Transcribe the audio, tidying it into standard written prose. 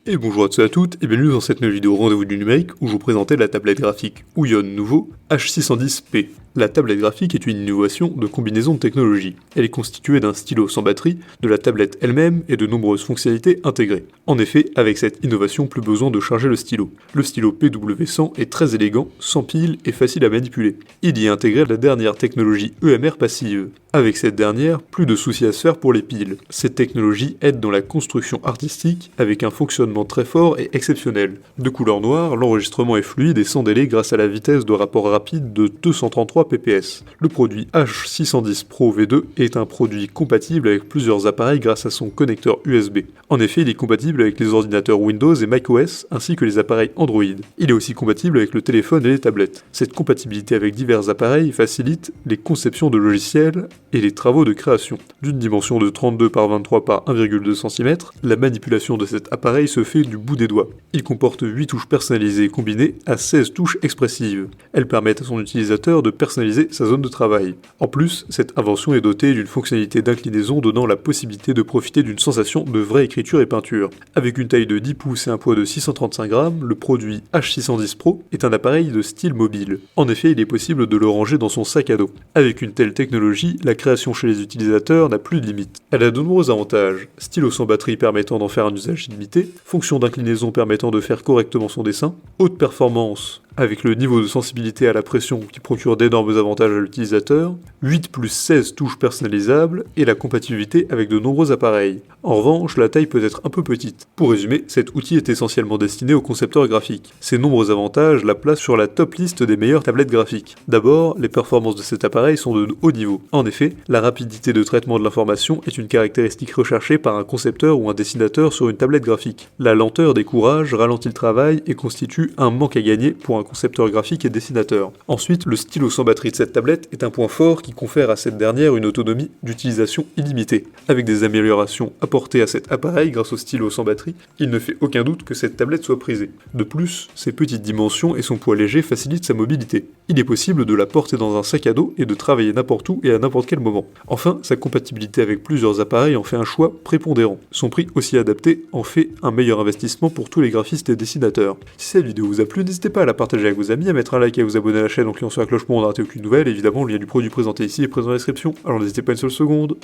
Et bonjour à tous et à toutes, et bienvenue dans cette nouvelle vidéo Rendez-vous du numérique où je vous présentais la tablette graphique Ouyon Nouveau H610P. La tablette graphique est une innovation de combinaison de technologies. Elle est constituée d'un stylo sans batterie, de la tablette elle-même et de nombreuses fonctionnalités intégrées. En effet, avec cette innovation, plus besoin de charger le stylo. Le stylo PW100 est très élégant, sans pile et facile à manipuler. Il y a intégré la dernière technologie EMR passive. Avec cette dernière, plus de soucis à se faire pour les piles. Cette technologie aide dans la construction artistique avec un fonctionnement très fort et exceptionnel. De couleur noire, l'enregistrement est fluide et sans délai grâce à la vitesse de rapport rapide de 233 ppс. Le produit H610 Pro V2 est un produit compatible avec plusieurs appareils grâce à son connecteur USB. En effet, il est compatible avec les ordinateurs Windows et macOS ainsi que les appareils Android. Il est aussi compatible avec le téléphone et les tablettes. Cette compatibilité avec divers appareils facilite les conceptions de logiciels et les travaux de création. D'une dimension de 32 par 23 par 1,2 cm, la manipulation de cet appareil se fait du bout des doigts. Il comporte 8 touches personnalisées combinées à 16 touches expressives. Elles permettent à son utilisateur de personnaliser sa zone de travail. En plus, cette invention est dotée d'une fonctionnalité d'inclinaison donnant la possibilité de profiter d'une sensation de vraie écriture et peinture. Avec une taille de 10 pouces et un poids de 635 grammes, le produit H610 Pro est un appareil de style mobile. En effet, il est possible de le ranger dans son sac à dos. Avec une telle technologie, la création chez les utilisateurs n'a plus de limite. Elle a de nombreux avantages. Stylo sans batterie permettant d'en faire un usage illimité, fonction d'inclinaison permettant de faire correctement son dessin, haute performance avec le niveau de sensibilité à la pression qui procure d'énormes avantages à l'utilisateur, 8 plus 16 touches personnalisables et la compatibilité avec de nombreux appareils. En revanche, la taille peut être un peu petite. Pour résumer, cet outil est essentiellement destiné aux concepteurs graphiques. Ces nombreux avantages la placent sur la top liste des meilleures tablettes graphiques. D'abord, les performances de cet appareil sont de haut niveau. En effet, la rapidité de traitement de l'information est une caractéristique recherchée par un concepteur ou un dessinateur sur une tablette graphique. La lenteur décourage, ralentit le travail et constitue un manque à gagner pour un concepteur graphique et dessinateur. Ensuite, le stylo sans batterie de cette tablette est un point fort qui confère à cette dernière une autonomie d'utilisation illimitée. Avec des améliorations apportées à cet appareil grâce au stylo sans batterie, il ne fait aucun doute que cette tablette soit prisée. De plus, ses petites dimensions et son poids léger facilitent sa mobilité. Il est possible de la porter dans un sac à dos et de travailler n'importe où et à n'importe quel moment. Enfin, sa compatibilité avec plusieurs appareils en fait un choix prépondérant. Son prix aussi adapté en fait un meilleur investissement pour tous les graphistes et dessinateurs. Si cette vidéo vous a plu, n'hésitez pas à la partager avec vos amis, à mettre un like et à vous abonner à la chaîne en cliquant sur la cloche pour ne rater aucune nouvelle. Évidemment, le lien du produit présenté ici est présent dans la description, alors n'hésitez pas une seule seconde.